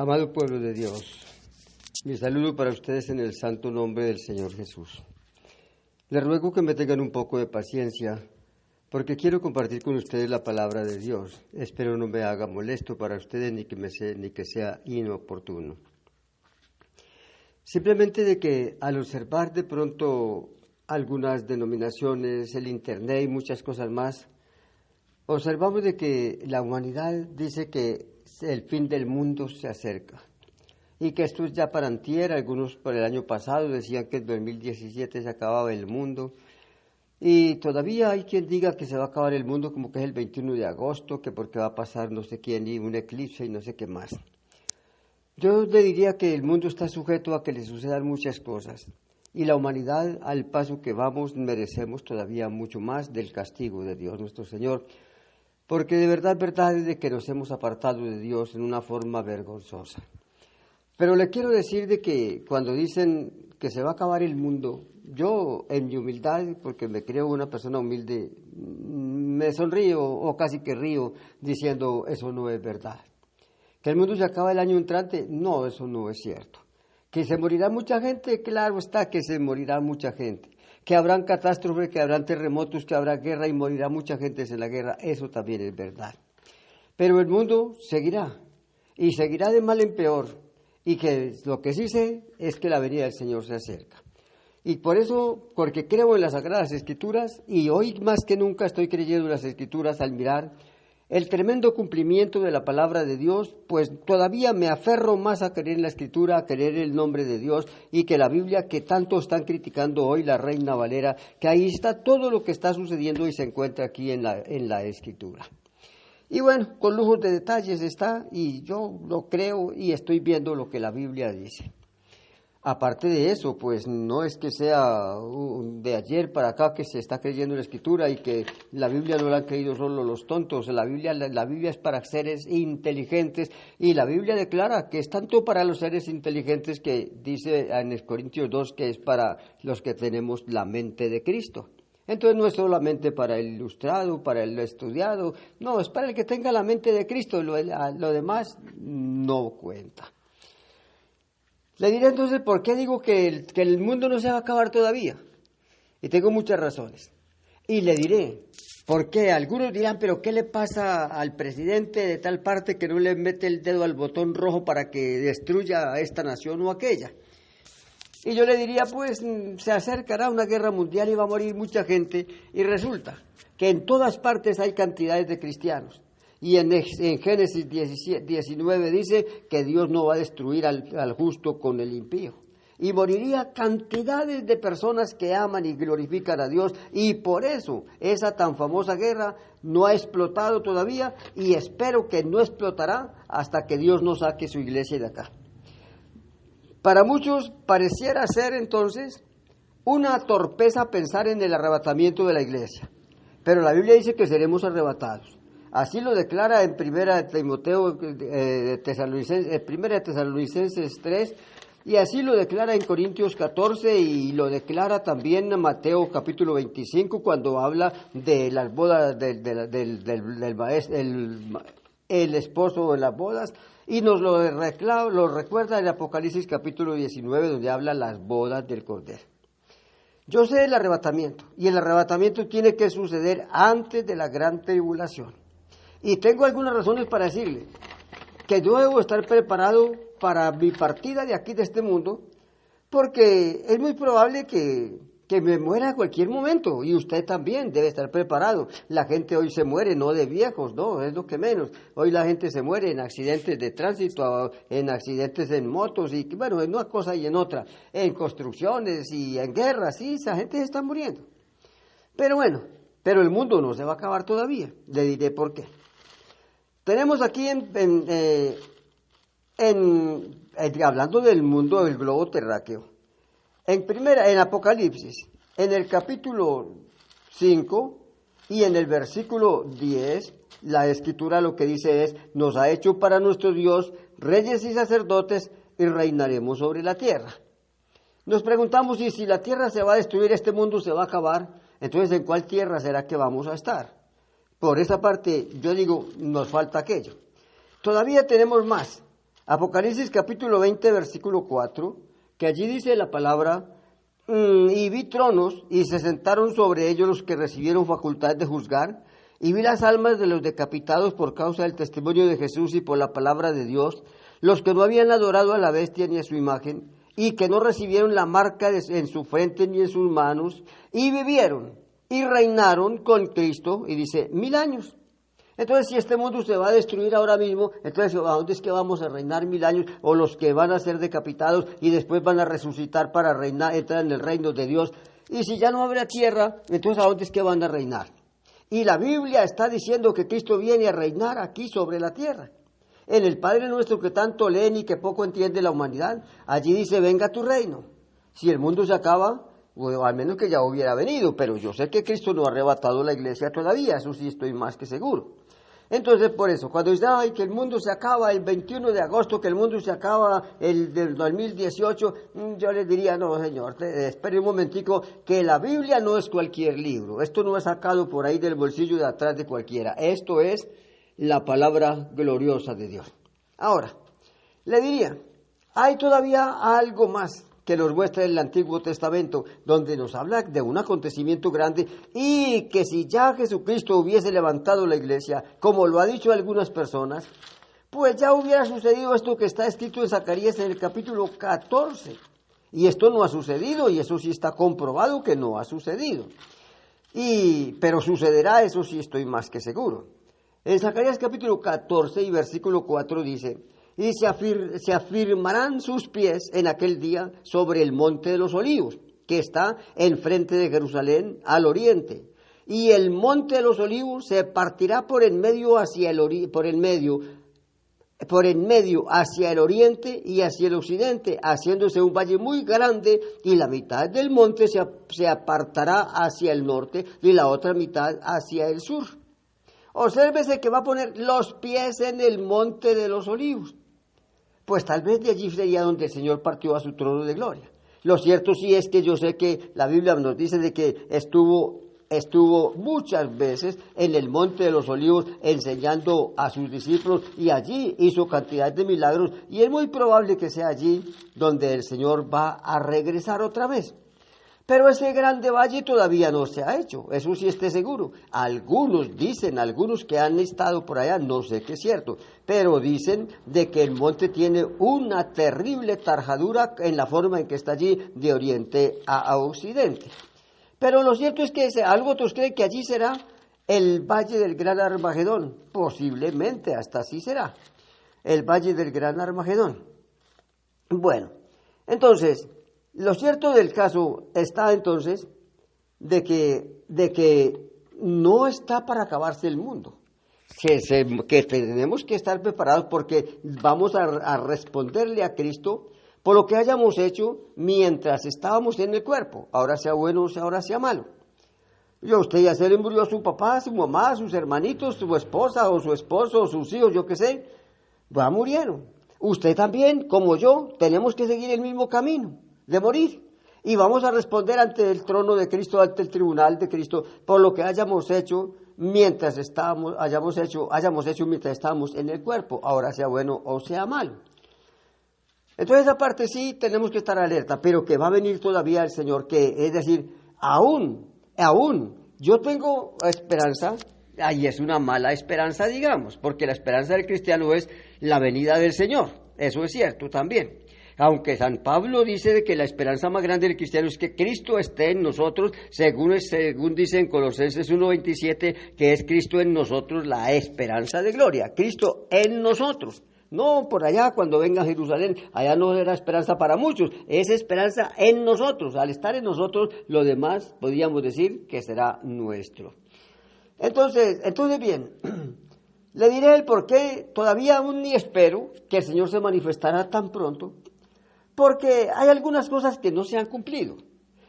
Amado pueblo de Dios, mi saludo para ustedes en el santo nombre del Señor Jesús. Les ruego que me tengan un poco de paciencia, porque quiero compartir con ustedes la palabra de Dios. Espero no me haga molesto para ustedes ni que sea inoportuno. Simplemente de que al observar de pronto algunas denominaciones, el Internet y muchas cosas más, observamos de que la humanidad dice que el fin del mundo se acerca y que esto es ya para antier. Algunos por el año pasado decían que en 2017 se acababa el mundo y todavía hay quien diga que se va a acabar el mundo como que es el 21 de agosto, que porque va a pasar no sé quién y un eclipse y no sé qué más. Yo le diría que el mundo está sujeto a que le sucedan muchas cosas y la humanidad, al paso que vamos, merecemos todavía mucho más del castigo de Dios nuestro Señor, porque de verdad es de que nos hemos apartado de Dios en una forma vergonzosa. Pero le quiero decir de que cuando dicen que se va a acabar el mundo, yo en mi humildad, porque me creo una persona humilde, me sonrío o casi que río diciendo eso no es verdad. ¿Que el mundo se acaba el año entrante? No, eso no es cierto. ¿Que se morirá mucha gente? Claro está que se morirá mucha gente. Que habrán catástrofes, que habrán terremotos, que habrá guerra y morirá mucha gente en la guerra, eso también es verdad. Pero el mundo seguirá, y seguirá de mal en peor, y que lo que sí sé es que la venida del Señor se acerca. Y por eso, porque creo en las Sagradas Escrituras, y hoy más que nunca estoy creyendo en las Escrituras al mirar el tremendo cumplimiento de la palabra de Dios, pues todavía me aferro más a creer en la Escritura, a creer en el nombre de Dios, y que la Biblia que tanto están criticando hoy la Reina Valera, que ahí está todo lo que está sucediendo y se encuentra aquí en la Escritura. Y bueno, con lujos de detalles está, y yo lo creo y estoy viendo lo que la Biblia dice. Aparte de eso, pues no es que sea de ayer para acá que se está creyendo en la Escritura y que la Biblia no la han creído solo los tontos. La Biblia es para seres inteligentes y la Biblia declara que es tanto para los seres inteligentes que dice en Corintios 2 que es para los que tenemos la mente de Cristo. Entonces no es solamente para el ilustrado, para el estudiado, no, es para el que tenga la mente de Cristo, lo demás no cuenta. Le diré entonces por qué digo que el mundo no se va a acabar todavía. Y tengo muchas razones. Y le diré por qué. Algunos dirán, pero ¿qué le pasa al presidente de tal parte que no le mete el dedo al botón rojo para que destruya a esta nación o aquella? Y yo le diría, pues se acercará una guerra mundial y va a morir mucha gente. Y resulta que en todas partes hay cantidades de cristianos. Y en Génesis 19 dice que Dios no va a destruir al justo con el impío. Y moriría cantidades de personas que aman y glorifican a Dios. Y por eso esa tan famosa guerra no ha explotado todavía y espero que no explotará hasta que Dios no saque su iglesia de acá. Para muchos pareciera ser entonces una torpeza pensar en el arrebatamiento de la iglesia. Pero la Biblia dice que seremos arrebatados. Así lo declara en Primera de Tesalonicenses 3, y así lo declara en Corintios 14, y lo declara también en Mateo capítulo 25, cuando habla de las bodas del maestro, el esposo de las bodas, y nos lo recuerda en Apocalipsis capítulo 19, donde habla las bodas del Cordero. Yo sé el arrebatamiento, y el arrebatamiento tiene que suceder antes de la gran tribulación. Y tengo algunas razones para decirle que yo debo estar preparado para mi partida de aquí, de este mundo, porque es muy probable que me muera a cualquier momento, y usted también debe estar preparado. La gente hoy se muere, no de viejos, no, es lo que menos. Hoy la gente se muere en accidentes de tránsito, en accidentes en motos, y bueno, en una cosa y en otra, en construcciones y en guerras, sí, esa gente se está muriendo. Pero bueno, pero el mundo no se va a acabar todavía, le diré por qué. Tenemos aquí hablando del mundo del globo terráqueo, en Apocalipsis, en el capítulo 5 y en el versículo 10, la Escritura lo que dice es, nos ha hecho para nuestro Dios reyes y sacerdotes y reinaremos sobre la tierra. Nos preguntamos, y si la tierra se va a destruir, este mundo se va a acabar, entonces ¿en cuál tierra será que vamos a estar? Por esa parte, yo digo, nos falta aquello. Todavía tenemos más. Apocalipsis capítulo 20, versículo 4, que allí dice la palabra, y vi tronos y se sentaron sobre ellos los que recibieron facultad de juzgar, y vi las almas de los decapitados por causa del testimonio de Jesús y por la palabra de Dios, los que no habían adorado a la bestia ni a su imagen, y que no recibieron la marca en su frente ni en sus manos, y vivieron y reinaron con Cristo, y dice, 1000 años. Entonces, si este mundo se va a destruir ahora mismo, entonces, ¿a dónde es que vamos a reinar 1000 años? O los que van a ser decapitados y después van a resucitar para reinar, entrar en el reino de Dios. Y si ya no habrá tierra, entonces, ¿a dónde es que van a reinar? Y la Biblia está diciendo que Cristo viene a reinar aquí sobre la tierra. En el Padre Nuestro que tanto leen y que poco entiende la humanidad, allí dice, venga tu reino. Si el mundo se acaba, bueno, al menos que ya hubiera venido, pero yo sé que Cristo no ha arrebatado la iglesia todavía, eso sí estoy más que seguro. Entonces, por eso, cuando dice, ay, que el mundo se acaba el 21 de agosto, que el mundo se acaba el del 2018, yo les diría, no, señor, espere un momentico, que la Biblia no es cualquier libro. Esto no es sacado por ahí del bolsillo de atrás de cualquiera. Esto es la palabra gloriosa de Dios. Ahora, le diría, hay todavía algo más que nos muestra el Antiguo Testamento, donde nos habla de un acontecimiento grande y que si ya Jesucristo hubiese levantado la iglesia, como lo ha dicho algunas personas, pues ya hubiera sucedido esto que está escrito en Zacarías en el capítulo 14. Y esto no ha sucedido, y eso sí está comprobado que no ha sucedido. Pero sucederá, eso sí estoy más que seguro. En Zacarías capítulo 14 y versículo 4 dice, y se afirmarán sus pies en aquel día sobre el monte de los olivos, que está enfrente de Jerusalén al oriente. Y el monte de los olivos se partirá por en medio hacia el oriente y hacia el occidente, haciéndose un valle muy grande, y la mitad del monte se apartará hacia el norte y la otra mitad hacia el sur. Obsérvese que va a poner los pies en el monte de los olivos. Pues tal vez de allí sería donde el Señor partió a su trono de gloria. Lo cierto sí es que yo sé que la Biblia nos dice de que estuvo muchas veces en el monte de los olivos enseñando a sus discípulos, y allí hizo cantidad de milagros, y es muy probable que sea allí donde el Señor va a regresar otra vez. Pero ese grande valle todavía no se ha hecho, eso sí esté seguro. Algunos dicen, algunos que han estado por allá, no sé qué es cierto, pero dicen de que el monte tiene una terrible tarjadura en la forma en que está allí de oriente a occidente. Pero lo cierto es que algo otros creen que allí será el valle del Gran Armagedón, posiblemente hasta así será, el valle del Gran Armagedón. Bueno, entonces, lo cierto del caso está entonces de que no está para acabarse el mundo, que tenemos que estar preparados porque vamos a responderle a Cristo por lo que hayamos hecho mientras estábamos en el cuerpo, ahora sea bueno o ahora sea malo. Usted ya se le murió a su papá, a su mamá, a sus hermanitos, su esposa o su esposo o sus hijos, yo qué sé, ya murieron. Usted también, como yo, tenemos que seguir el mismo camino de morir, y vamos a responder ante el trono de Cristo, ante el tribunal de Cristo, por lo que hayamos hecho mientras hayamos hecho mientras estamos en el cuerpo, ahora sea bueno o sea malo. Entonces, esa parte sí tenemos que estar alerta, pero que va a venir todavía el Señor, que es decir, aún, yo tengo esperanza, y es una mala esperanza, digamos, porque la esperanza del cristiano es la venida del Señor, eso es cierto también. Aunque San Pablo dice de que la esperanza más grande del cristiano es que Cristo esté en nosotros, según dice en Colosenses 1:27, que es Cristo en nosotros la esperanza de gloria, Cristo en nosotros. No por allá cuando venga a Jerusalén, allá no era esperanza para muchos, es esperanza en nosotros. Al estar en nosotros, lo demás podríamos decir que será nuestro. Entonces bien, le diré el por qué todavía aún ni espero que el Señor se manifestará tan pronto, porque hay algunas cosas que no se han cumplido.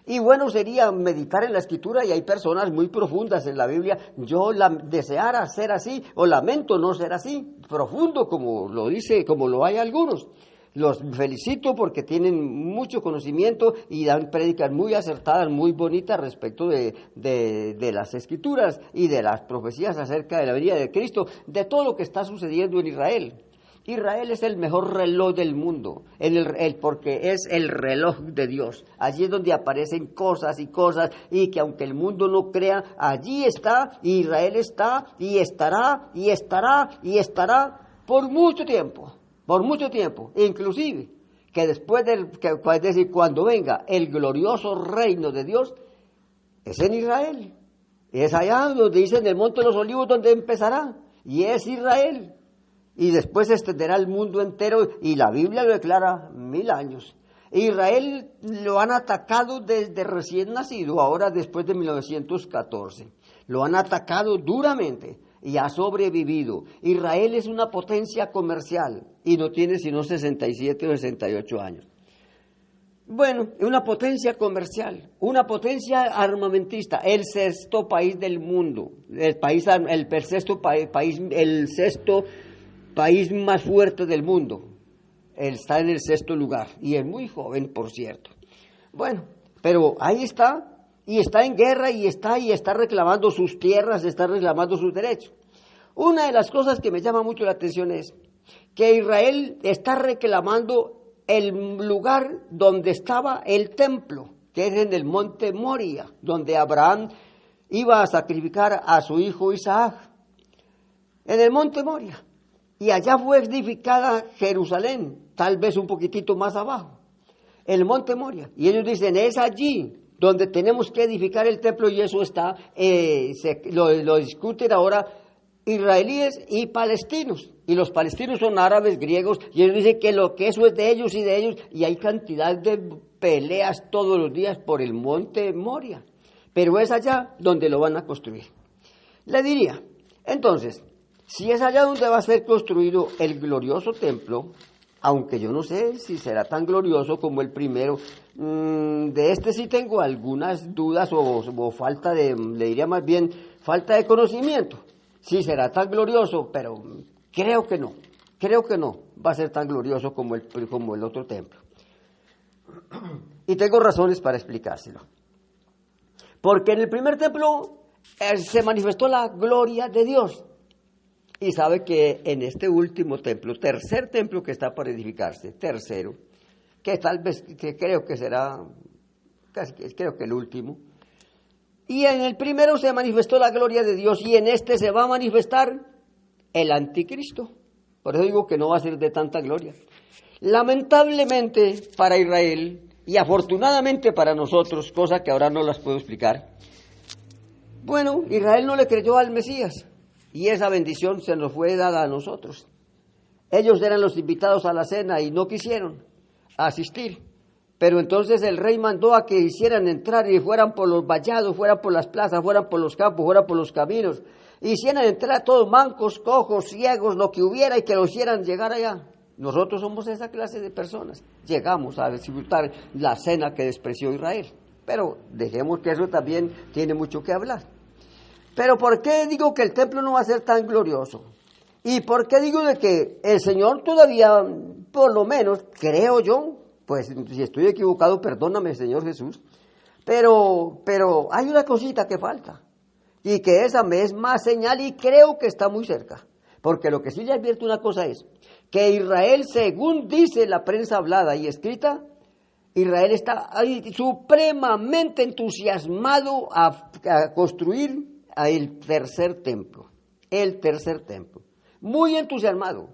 Y bueno, sería meditar en la Escritura, y hay personas muy profundas en la Biblia. Yo deseara ser así, o lamento no ser así, profundo como lo dice, como lo hay algunos. Los felicito porque tienen mucho conocimiento y dan prédicas muy acertadas, muy bonitas respecto de las Escrituras y de las profecías acerca de la venida de Cristo, de todo lo que está sucediendo en Israel. Israel es el mejor reloj del mundo, porque es el reloj de Dios. Allí es donde aparecen cosas y cosas, y que aunque el mundo no crea, allí está, Israel está, y estará, y estará, y estará por mucho tiempo, inclusive que después es decir, cuando venga el glorioso reino de Dios, es en Israel. Es allá donde dice en el Monte de los Olivos donde empezará, y es Israel. Y después se extenderá al mundo entero, y la Biblia lo declara 1000 años. Israel lo han atacado desde recién nacido, ahora después de 1914. Lo han atacado duramente y ha sobrevivido. Israel es una potencia comercial y no tiene sino 67 o 68 años. Bueno, una potencia comercial, una potencia armamentista, el sexto país del mundo, el sexto país más fuerte del mundo. Él está en el 6º lugar y es muy joven, por cierto. Bueno, pero ahí está, y está en guerra, y está reclamando sus tierras, está reclamando sus derechos. Una de las cosas que me llama mucho la atención es que Israel está reclamando el lugar donde estaba el templo, que es en el monte Moria, donde Abraham iba a sacrificar a su hijo Isaac, en el monte Moria. Y allá fue edificada Jerusalén, tal vez un poquitito más abajo, el monte Moria. Y ellos dicen, es allí donde tenemos que edificar el templo, y eso está, lo discuten ahora israelíes y palestinos. Y los palestinos son árabes, griegos, y ellos dicen que eso es de ellos, y hay cantidad de peleas todos los días por el monte Moria. Pero es allá donde lo van a construir. Le diría, entonces, si es allá donde va a ser construido el glorioso templo, aunque yo no sé si será tan glorioso como el primero, de este sí tengo algunas dudas o falta le diría más bien, falta de conocimiento. Sí será tan glorioso, pero creo que no va a ser tan glorioso como el otro templo. Y tengo razones para explicárselo. Porque en el primer templo se manifestó la gloria de Dios. Y sabe que en este último templo, tercer templo que está para edificarse, tercero, que tal vez, que creo que será, creo que el último, y en el primero se manifestó la gloria de Dios, y en este se va a manifestar el anticristo. Por eso digo que no va a ser de tanta gloria. Lamentablemente para Israel, y afortunadamente para nosotros, cosa que ahora no las puedo explicar, bueno, Israel no le creyó al Mesías, y esa bendición se nos fue dada a nosotros. Ellos eran los invitados a la cena y no quisieron asistir. Pero entonces el rey mandó a que hicieran entrar y fueran por los vallados, fueran por las plazas, fueran por los campos, fueran por los caminos. Hicieran entrar todos mancos, cojos, ciegos, lo que hubiera, y que lo hicieran llegar allá. Nosotros somos esa clase de personas. Llegamos a disfrutar la cena que despreció Israel. Pero dejemos que eso también tiene mucho que hablar. Pero ¿por qué digo que el templo no va a ser tan glorioso? ¿Y por qué digo de que el Señor todavía, por lo menos, creo yo, pues si estoy equivocado, perdóname, Señor Jesús, pero hay una cosita que falta, y que esa me es más señal, y creo que está muy cerca? Porque lo que sí le advierto una cosa es, que Israel, según dice la prensa hablada y escrita, Israel está supremamente entusiasmado a construir el tercer templo, muy entusiasmado.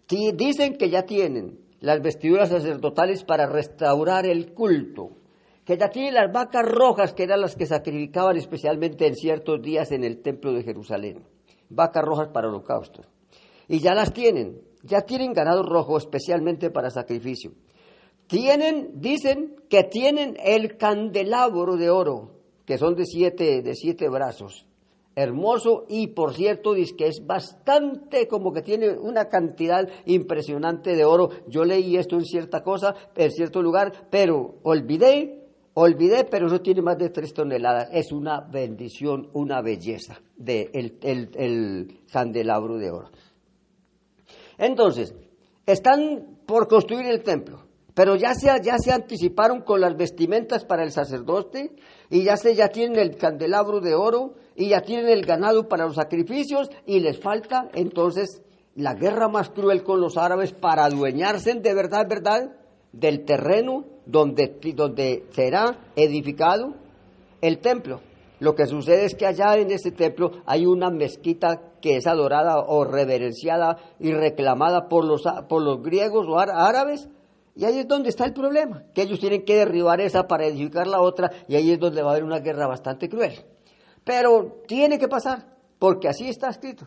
Dicen que ya tienen las vestiduras sacerdotales para restaurar el culto, que ya tienen las vacas rojas, que eran las que sacrificaban especialmente en ciertos días en el templo de Jerusalén, vacas rojas para holocaustos, y ya tienen ganado rojo especialmente para sacrificio. Dicen que tienen el candelabro de oro, que son de siete brazos, hermoso, y por cierto dice que es bastante, como que tiene una cantidad impresionante de oro. Yo leí esto en cierto lugar, pero olvidé, pero eso tiene más de 3 toneladas. Es una bendición, una belleza el candelabro de oro. Entonces, están por construir el templo, pero ya se anticiparon con las vestimentas para el sacerdote, y ya tienen el candelabro de oro, y ya tienen el ganado para los sacrificios, y les falta entonces la guerra más cruel con los árabes para adueñarse de verdad, del terreno donde será edificado el templo. Lo que sucede es que allá en ese templo hay una mezquita que es adorada o reverenciada y reclamada por los griegos o árabes, y ahí es donde está el problema, que ellos tienen que derribar esa para edificar la otra, y ahí es donde va a haber una guerra bastante cruel. Pero tiene que pasar, porque así está escrito.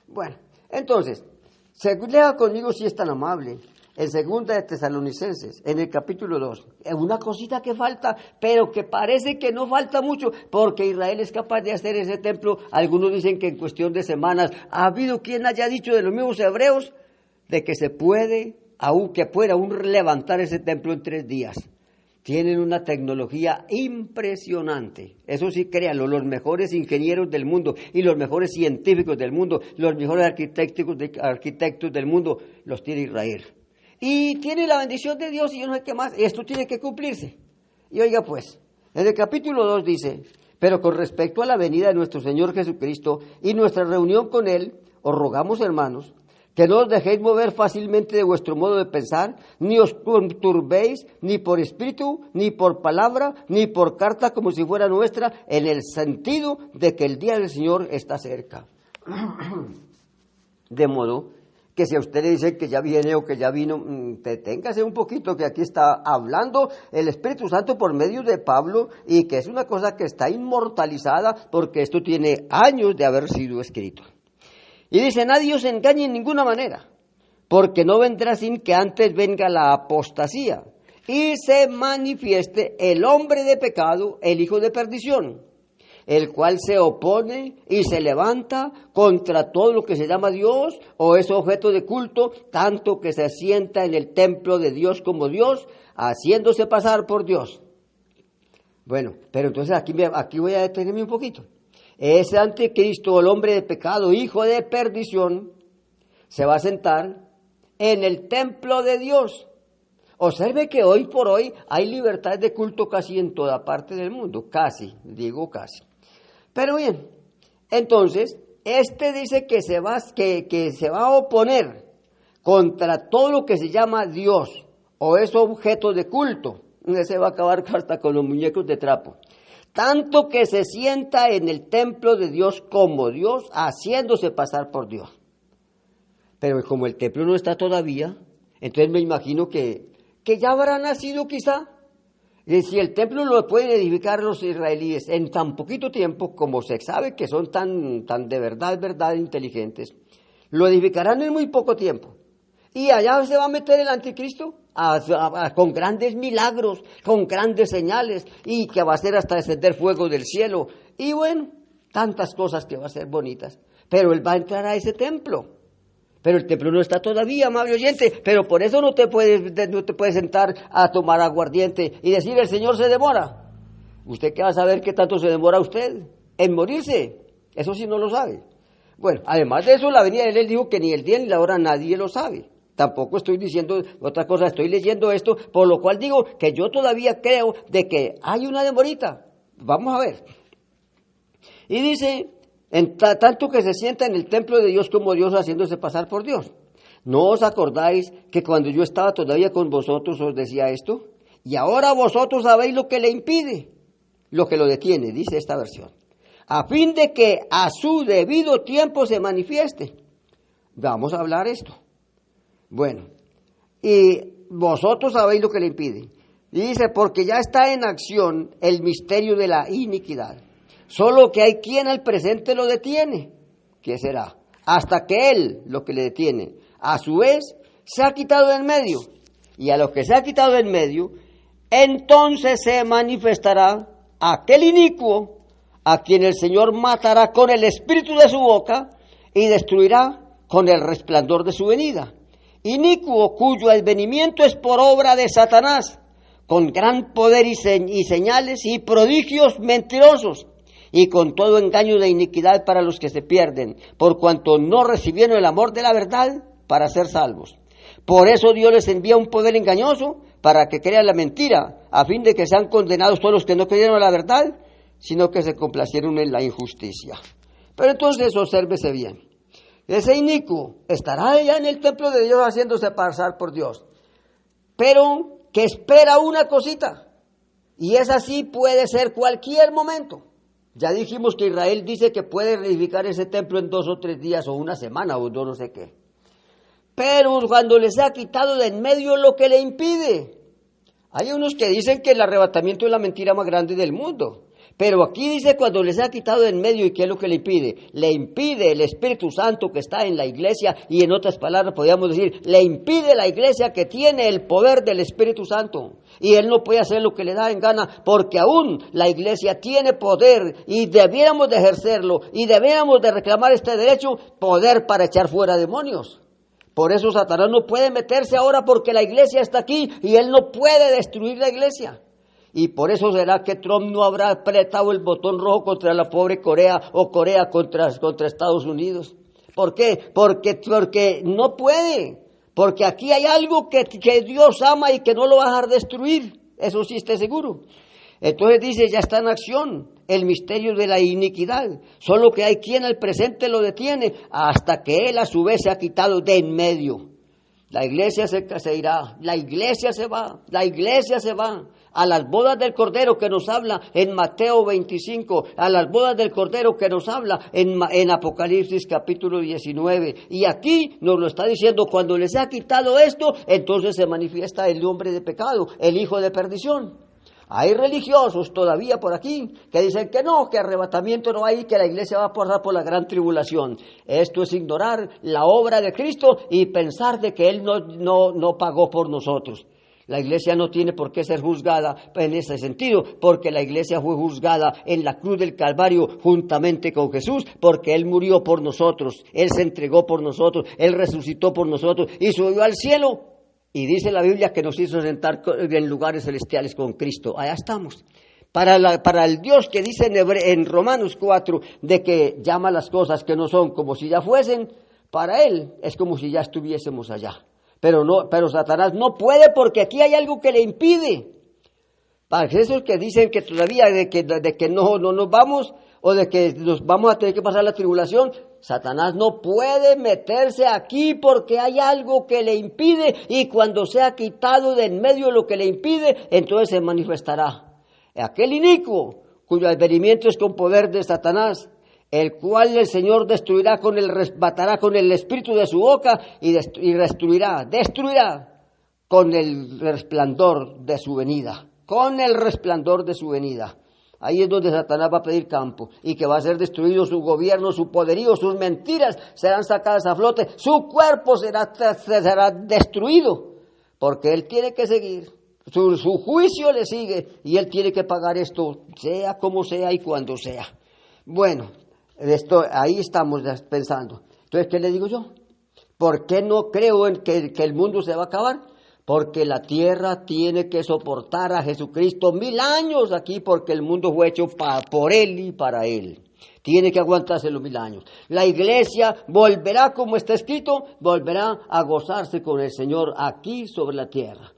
Bueno, entonces, lea conmigo si es tan amable, en 2 de Tesalonicenses, en el capítulo 2, una cosita que falta, pero que parece que no falta mucho, porque Israel es capaz de hacer ese templo. Algunos dicen que en cuestión de semanas. Ha habido quien haya dicho de los mismos hebreos, de que se puede, aunque pueda aún levantar ese templo en 3 días. Tienen una tecnología impresionante. Eso sí, créanlo, los mejores ingenieros del mundo y los mejores científicos del mundo, los mejores arquitectos del mundo, los tiene Israel. Y tiene la bendición de Dios y yo no sé qué más. Esto tiene que cumplirse. Y oiga pues, en el capítulo 2 dice: pero con respecto a la venida de nuestro Señor Jesucristo y nuestra reunión con Él, os rogamos, hermanos, que no os dejéis mover fácilmente de vuestro modo de pensar, ni os conturbéis, ni por espíritu, ni por palabra, ni por carta como si fuera nuestra, en el sentido de que el día del Señor está cerca. De modo que si a usted le dicen que ya viene o que ya vino, deténgase un poquito, que aquí está hablando el Espíritu Santo por medio de Pablo, y que es una cosa que está inmortalizada, porque esto tiene años de haber sido escrito. Y dice: nadie os engañe en ninguna manera, porque no vendrá sin que antes venga la apostasía, y se manifieste el hombre de pecado, el hijo de perdición, el cual se opone y se levanta contra todo lo que se llama Dios o es objeto de culto, tanto que se asienta en el templo de Dios como Dios, haciéndose pasar por Dios. Bueno, pero entonces aquí voy a detenerme un poquito. Ese anticristo, el hombre de pecado, hijo de perdición, se va a sentar en el templo de Dios. Observe que hoy por hoy hay libertad de culto casi en toda parte del mundo, casi. Pero bien, entonces, dice que se va a oponer contra todo lo que se llama Dios o es objeto de culto. Se va a acabar hasta con los muñecos de trapo. Tanto que se sienta en el templo de Dios como Dios, haciéndose pasar por Dios. Pero como el templo no está todavía, entonces me imagino que ya habrá nacido quizá. Y si el templo lo pueden edificar los israelíes en tan poquito tiempo, como se sabe que son tan de verdad inteligentes, lo edificarán en muy poco tiempo. Y allá se va a meter el anticristo con grandes milagros, con grandes señales, y que va a hacer hasta descender fuego del cielo. Y bueno, tantas cosas que va a ser bonitas. Pero él va a entrar a ese templo. Pero el templo no está todavía, amable oyente, pero por eso no te puedes sentar a tomar aguardiente y decir: el Señor se demora. ¿Usted qué va a saber qué tanto se demora usted en morirse? Eso sí no lo sabe. Bueno, además de eso, la venida de él dijo que ni el día ni la hora nadie lo sabe. Tampoco estoy diciendo otra cosa, estoy leyendo esto, por lo cual digo que yo todavía creo de que hay una demorita. Vamos a ver. Y dice: tanto que se sienta en el templo de Dios como Dios, haciéndose pasar por Dios. ¿No os acordáis que cuando yo estaba todavía con vosotros os decía esto? Y ahora vosotros sabéis lo que le impide, lo que lo detiene, dice esta versión, a fin de que a su debido tiempo se manifieste. Vamos a hablar esto. Bueno, y vosotros sabéis lo que le impide. Y dice: porque ya está en acción el misterio de la iniquidad. Solo que hay quien al presente lo detiene. ¿Qué será? Hasta que él, lo que le detiene, a su vez, se ha quitado del medio. Y a lo que se ha quitado del medio, entonces se manifestará aquel inicuo, a quien el Señor matará con el espíritu de su boca y destruirá con el resplandor de su venida. Inicuo cuyo advenimiento es por obra de Satanás, con gran poder y señales y prodigios mentirosos, y con todo engaño de iniquidad para los que se pierden, por cuanto no recibieron el amor de la verdad para ser salvos. Por eso Dios les envía un poder engañoso para que crean la mentira, a fin de que sean condenados todos los que no creyeron a la verdad, sino que se complacieron en la injusticia. Pero entonces obsérvese bien, ese inicuo, estará allá en el templo de Dios haciéndose pasar por Dios. Pero que espera una cosita, y esa sí puede ser cualquier momento. Ya dijimos que Israel dice que puede reedificar ese templo en 2 o 3 días, o una semana, o no sé qué. Pero cuando les ha quitado de en medio lo que le impide. Hay unos que dicen que el arrebatamiento es la mentira más grande del mundo. Pero aquí dice cuando les ha quitado de en medio, ¿y qué es lo que le impide? Le impide el Espíritu Santo que está en la iglesia, y en otras palabras podríamos decir, le impide la iglesia que tiene el poder del Espíritu Santo. Y él no puede hacer lo que le da en gana, porque aún la iglesia tiene poder, y debiéramos de ejercerlo, y debiéramos de reclamar este derecho, poder para echar fuera demonios. Por eso Satanás no puede meterse ahora, porque la iglesia está aquí, y él no puede destruir la iglesia. Y por eso será que Trump no habrá apretado el botón rojo contra la pobre Corea, o Corea contra Estados Unidos. ¿Por qué? Porque no puede. Porque aquí hay algo que Dios ama y que no lo va a dejar destruir. Eso sí esté seguro. Entonces dice, ya está en acción el misterio de la iniquidad. Solo que hay quien al presente lo detiene hasta que él a su vez se ha quitado de en medio. La iglesia se irá, la iglesia se va a las bodas del Cordero que nos habla en Mateo 25, a las bodas del Cordero que nos habla en Apocalipsis capítulo 19. Y aquí nos lo está diciendo, cuando les ha quitado esto, entonces se manifiesta el hombre de pecado, el hijo de perdición. Hay religiosos todavía por aquí que dicen que no, que arrebatamiento no hay, que la iglesia va a pasar por la gran tribulación. Esto es ignorar la obra de Cristo y pensar de que Él no pagó por nosotros. La iglesia no tiene por qué ser juzgada en ese sentido, porque la iglesia fue juzgada en la cruz del Calvario juntamente con Jesús, porque Él murió por nosotros, Él se entregó por nosotros, Él resucitó por nosotros y subió al cielo. Y dice la Biblia que nos hizo sentar en lugares celestiales con Cristo. Allá estamos. Para el Dios que dice en Romanos 4, de que llama las cosas que no son como si ya fuesen, para Él es como si ya estuviésemos allá. Pero Satanás no puede, porque aquí hay algo que le impide. Para esos que dicen que todavía de que no nos vamos, o de que nos vamos a tener que pasar la tribulación, Satanás no puede meterse aquí porque hay algo que le impide, y cuando sea quitado de en medio lo que le impide, entonces se manifestará aquel inicuo cuyo advenimiento es con poder de Satanás, el cual el Señor destruirá matará con el espíritu de su boca y destruirá con el resplandor de su venida. Con el resplandor de su venida. Ahí es donde Satanás va a pedir campo, y que va a ser destruido su gobierno, su poderío, sus mentiras serán sacadas a flote, su cuerpo será destruido, porque él tiene que seguir, su juicio le sigue, y él tiene que pagar esto, sea como sea y cuando sea. Bueno, ahí estamos pensando. Entonces, ¿qué le digo yo? ¿Por qué no creo en que el mundo se va a acabar? Porque la tierra tiene que soportar a Jesucristo 1000 años aquí, porque el mundo fue hecho por Él y para Él. Tiene que aguantarse los 1000 años. La iglesia volverá, como está escrito, volverá a gozarse con el Señor aquí sobre la tierra.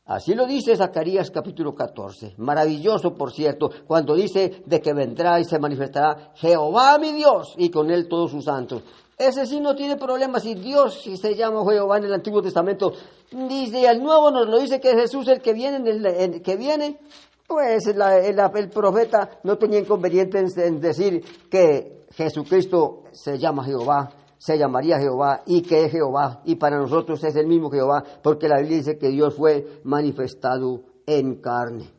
Así lo dice Zacarías capítulo 14. Maravilloso, por cierto, cuando dice de que vendrá y se manifestará Jehová mi Dios, y con Él todos sus santos. Ese sí no tiene problema. Si Dios se llama Jehová en el Antiguo Testamento, dice el Nuevo nos lo dice que Jesús es el que viene, pues el profeta no tenía inconveniente en decir que Jesucristo se llama Jehová, se llamaría Jehová, y que es Jehová, y para nosotros es el mismo Jehová, porque la Biblia dice que Dios fue manifestado en carne.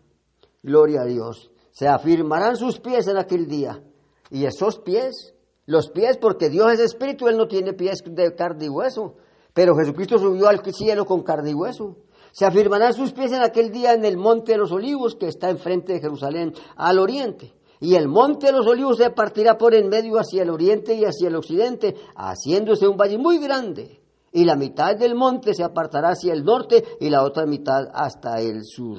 Gloria a Dios. Se afirmarán sus pies en aquel día, y esos pies, los pies, porque Dios es espíritu, Él no tiene pies de carne y hueso, pero Jesucristo subió al cielo con carne y hueso. Se afirmarán sus pies en aquel día en el monte de los olivos, que está enfrente de Jerusalén, al oriente. Y el monte de los olivos se partirá por en medio hacia el oriente y hacia el occidente, haciéndose un valle muy grande. Y la mitad del monte se apartará hacia el norte y la otra mitad hasta el sur.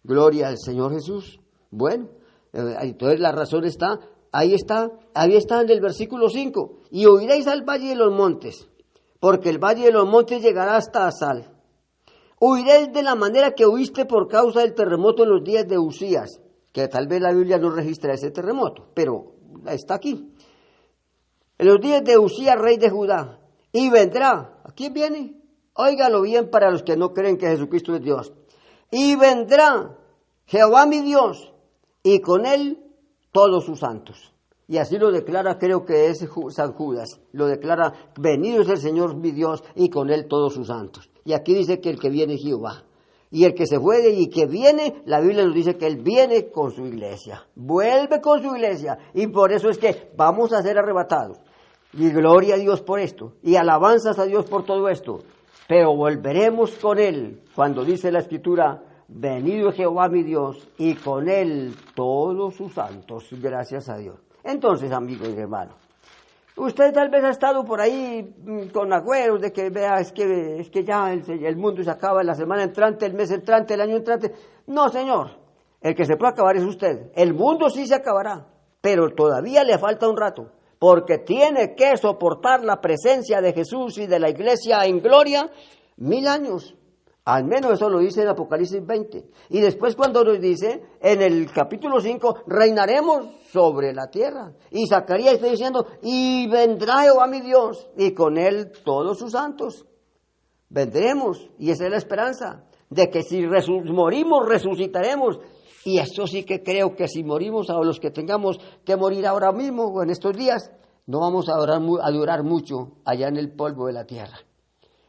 Gloria al Señor Jesús. Bueno, entonces la razón está, ahí está en el versículo 5. Y oiréis al valle de los montes, porque el valle de los montes llegará hasta Asal. Huiréis de la manera que huiste por causa del terremoto en los días de Usías, que tal vez la Biblia no registra ese terremoto, pero está aquí. en los días de Usías, rey de Judá, y vendrá. ¿A quién viene? Óigalo bien para los que no creen que Jesucristo es Dios. Y vendrá Jehová mi Dios, y con él todos sus santos. Y así lo declara, creo que es San Judas, lo declara, venido es el Señor mi Dios, y con él todos sus santos. Y aquí dice que el que viene es Jehová. Y el que se fue y que viene, la Biblia nos dice que él viene con su iglesia, vuelve con su iglesia, y por eso es que vamos a ser arrebatados. Y gloria a Dios por esto, y alabanzas a Dios por todo esto, pero volveremos con él, cuando dice la Escritura, venido es Jehová mi Dios, y con él todos sus santos, gracias a Dios. Entonces, amigos y hermanos, usted tal vez ha estado por ahí con agüeros de que vea, es que ya el mundo se acaba la semana entrante, el mes entrante, el año entrante. No, señor, el que se puede acabar es usted. El mundo sí se acabará, pero todavía le falta un rato, porque tiene que soportar la presencia de Jesús y de la iglesia en gloria 1000 años. Al menos eso lo dice en Apocalipsis 20. Y después cuando nos dice, en el capítulo 5, reinaremos sobre la tierra. Y Zacarías está diciendo, y vendrá Jehová mi Dios, y con él todos sus santos. Vendremos, y esa es la esperanza, de que si morimos, resucitaremos. Y esto sí que creo que si morimos, a los que tengamos que morir ahora mismo o en estos días, no vamos a durar mucho allá en el polvo de la tierra.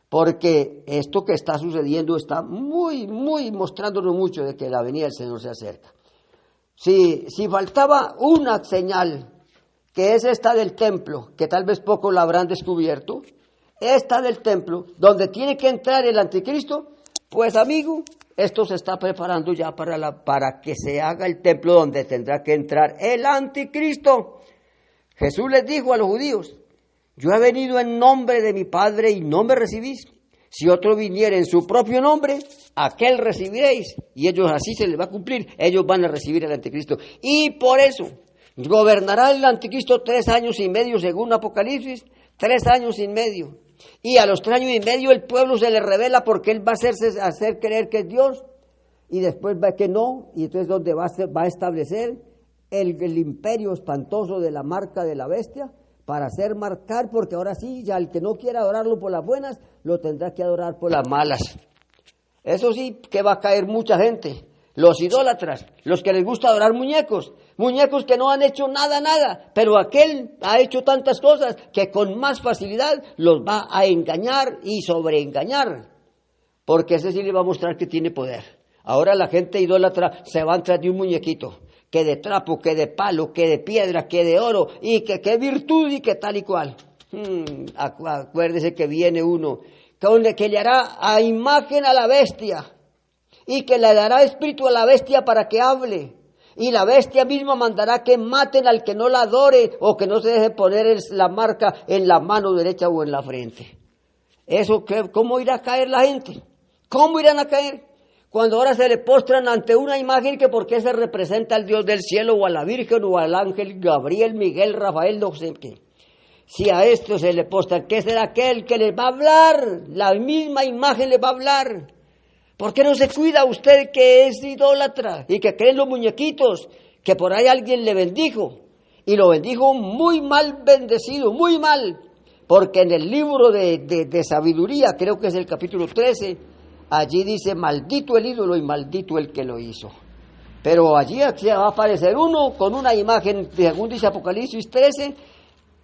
Porque esto que está sucediendo está muy mostrándonos mucho de que la venida del Señor se acerca. Si faltaba una señal, que es esta del templo, que tal vez pocos la habrán descubierto, esta del templo, donde tiene que entrar el anticristo, pues amigo, esto se está preparando ya para que se haga el templo donde tendrá que entrar el anticristo. Jesús les dijo a los judíos, yo he venido en nombre de mi Padre y no me recibís. Si otro viniera en su propio nombre, aquel recibiréis. Y ellos así se les va a cumplir. Ellos van a recibir al anticristo. Y por eso, gobernará el anticristo 3 años y medio, según Apocalipsis. 3 años y medio. Y a los 3 años y medio el pueblo se le revela porque él va a hacer creer que es Dios. Y después va que no. Y entonces donde va a establecer el imperio espantoso de la marca de la bestia, para hacer marcar, porque ahora sí, ya el que no quiera adorarlo por las buenas, lo tendrá que adorar por las malas. Eso sí, que va a caer mucha gente, los idólatras, los que les gusta adorar muñecos que no han hecho nada, pero aquel ha hecho tantas cosas que con más facilidad los va a engañar y sobreengañar, porque ese sí le va a mostrar que tiene poder. Ahora la gente idólatra se va tras de un muñequito, que de trapo, que de palo, que de piedra, que de oro, y que virtud y que tal y cual. Acuérdese que viene uno que le hará a imagen a la bestia, y que le dará espíritu a la bestia para que hable, y la bestia misma mandará que maten al que no la adore, o que no se deje poner la marca en la mano derecha o en la frente. Eso, ¿cómo irá a caer la gente? ¿Cómo irán a caer? Cuando ahora se le postran ante una imagen que por qué se representa al Dios del cielo o a la Virgen o al ángel Gabriel, Miguel, Rafael, no sé qué. Si a esto se le postran, ¿qué será aquel que les va a hablar? La misma imagen les va a hablar. ¿Por qué no se cuida usted que es idólatra y que cree en los muñequitos? Que por ahí alguien le bendijo y lo bendijo muy mal bendecido, muy mal. Porque en el libro de sabiduría, creo que es el capítulo 13, allí dice, maldito el ídolo y maldito el que lo hizo. Pero allí va a aparecer uno con una imagen, según dice Apocalipsis 13,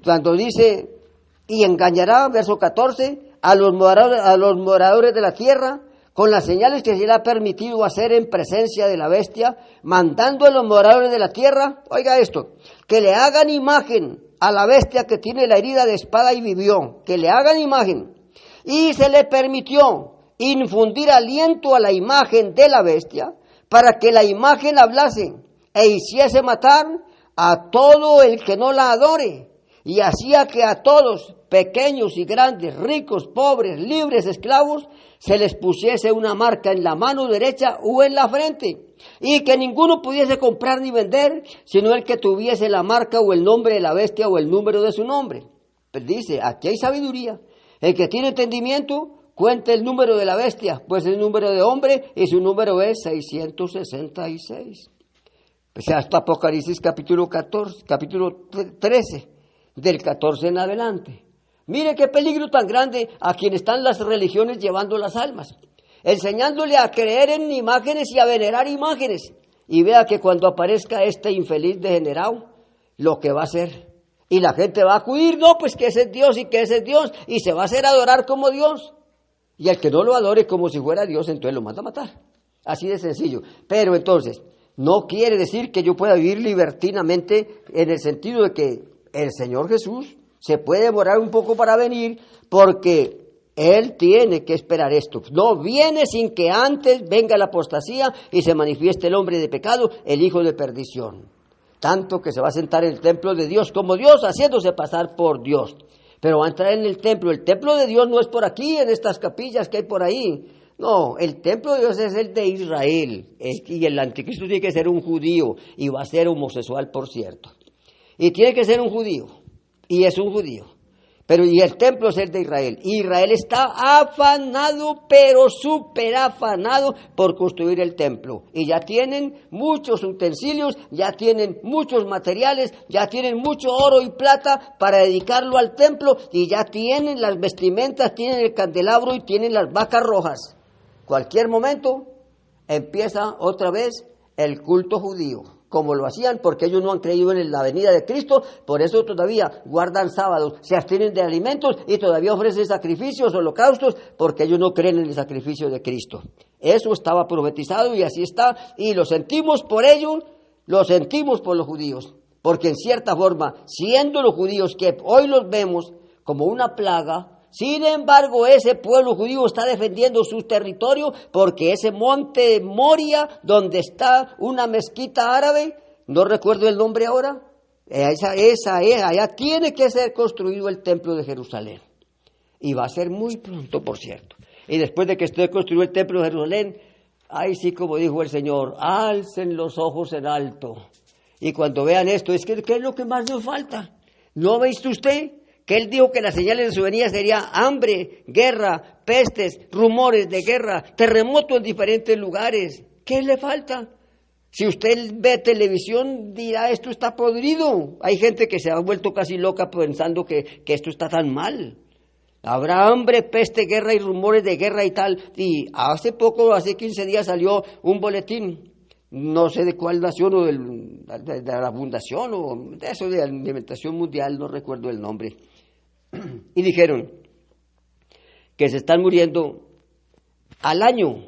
cuando dice, y engañará, verso 14, a los moradores de la tierra, con las señales que se le ha permitido hacer en presencia de la bestia, mandando a los moradores de la tierra, oiga esto, que le hagan imagen a la bestia que tiene la herida de espada y vivió, que le hagan imagen, y se le permitió infundir aliento a la imagen de la bestia, para que la imagen hablase e hiciese matar a todo el que no la adore, y hacía que a todos, pequeños y grandes, ricos, pobres, libres, esclavos, se les pusiese una marca en la mano derecha o en la frente, y que ninguno pudiese comprar ni vender, sino el que tuviese la marca o el nombre de la bestia o el número de su nombre. Pues dice, aquí hay sabiduría. El que tiene entendimiento, cuente el número de la bestia, pues es el número de hombre y su número es 666. Pues hasta Apocalipsis capítulo 13. del 14 en adelante. Mire qué peligro tan grande a quienes están las religiones llevando las almas, enseñándole a creer en imágenes y a venerar imágenes. Y vea que cuando aparezca este infeliz degenerado, lo que va a hacer. Y la gente va a acudir, no, pues que ese es Dios y que ese es Dios, y se va a hacer adorar como Dios. Y el que no lo adore como si fuera Dios, entonces lo manda a matar. Así de sencillo. Pero entonces, no quiere decir que yo pueda vivir libertinamente en el sentido de que el Señor Jesús se puede demorar un poco para venir porque Él tiene que esperar esto. No viene sin que antes venga la apostasía y se manifieste el hombre de pecado, el hijo de perdición. Tanto que se va a sentar en el templo de Dios como Dios, haciéndose pasar por Dios. Pero va a entrar en el templo. El templo de Dios no es por aquí, en estas capillas que hay por ahí. No, el templo de Dios es el de Israel. Y el anticristo tiene que ser un judío. Y va a ser homosexual, por cierto. Y tiene que ser un judío. Y es un judío. Pero y el templo es el de Israel. Israel está afanado, pero súper afanado por construir el templo. Y ya tienen muchos utensilios, ya tienen muchos materiales, ya tienen mucho oro y plata para dedicarlo al templo. Y ya tienen las vestimentas, tienen el candelabro y tienen las vacas rojas. Cualquier momento empieza otra vez el culto judío. Como lo hacían, porque ellos no han creído en la venida de Cristo, por eso todavía guardan sábados, se abstienen de alimentos y todavía ofrecen sacrificios, holocaustos, porque ellos no creen en el sacrificio de Cristo. Eso estaba profetizado y así está, y lo sentimos por ellos, lo sentimos por los judíos, porque en cierta forma, siendo los judíos que hoy los vemos como una plaga, sin embargo, ese pueblo judío está defendiendo su territorio porque ese monte Moria, donde está una mezquita árabe, no recuerdo el nombre ahora, allá tiene que ser construido el templo de Jerusalén. Y va a ser muy pronto, por cierto. Y después de que esté construido el templo de Jerusalén, ahí sí, como dijo el Señor, alcen los ojos en alto. Y cuando vean esto, ¿qué es lo que más nos falta? ¿No ha visto usted? Que Él dijo que las señales de su venida sería hambre, guerra, pestes, rumores de guerra, terremotos en diferentes lugares. ¿Qué le falta? Si usted ve televisión, dirá, esto está podrido. Hay gente que se ha vuelto casi loca pensando que esto está tan mal. Habrá hambre, peste, guerra y rumores de guerra y tal. Y hace 15 días salió un boletín, no sé de cuál nación o de la fundación o de eso de alimentación mundial, no recuerdo el nombre. Y dijeron que se están muriendo al año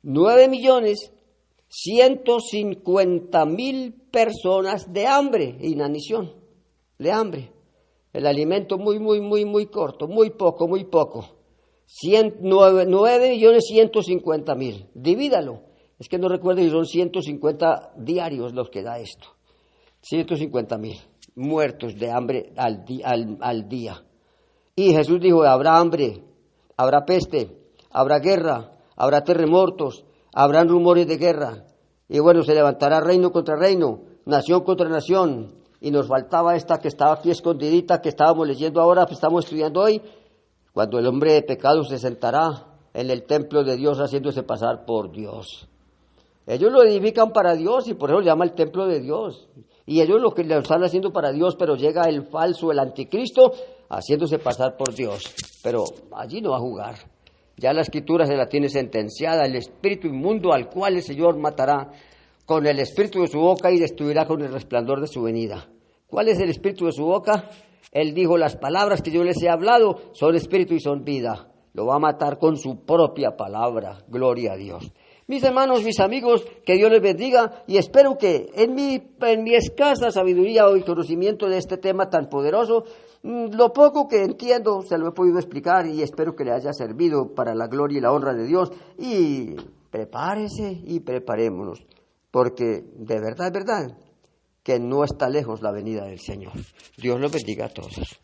9.150.000 personas de hambre, inanición, de hambre. El alimento muy corto, muy poco. 9.150.000. Divídalo. Es que no recuerdo si son 150 diarios los que da esto. 150.000 muertos de hambre al día. Y Jesús dijo, habrá hambre, habrá peste, habrá guerra, habrá terremotos, habrán rumores de guerra. Y bueno, se levantará reino contra reino, nación contra nación. Y nos faltaba esta que estaba aquí escondidita, que estábamos leyendo ahora, que estamos estudiando hoy, cuando el hombre de pecado se sentará en el templo de Dios haciéndose pasar por Dios. Ellos lo edifican para Dios y por eso le llama el templo de Dios. Y ellos lo que lo están haciendo para Dios, pero llega el falso, el anticristo, haciéndose pasar por Dios. Pero allí no va a jugar. Ya la Escritura se la tiene sentenciada, el espíritu inmundo al cual el Señor matará con el espíritu de su boca y destruirá con el resplandor de su venida. ¿Cuál es el espíritu de su boca? Él dijo, las palabras que yo les he hablado son espíritu y son vida. Lo va a matar con su propia palabra. Gloria a Dios. Mis hermanos, mis amigos, que Dios les bendiga y espero que en mi escasa sabiduría y conocimiento de este tema tan poderoso, lo poco que entiendo se lo he podido explicar y espero que le haya servido para la gloria y la honra de Dios. Y prepárese y preparémonos, porque de verdad es verdad que no está lejos la venida del Señor. Dios los bendiga a todos.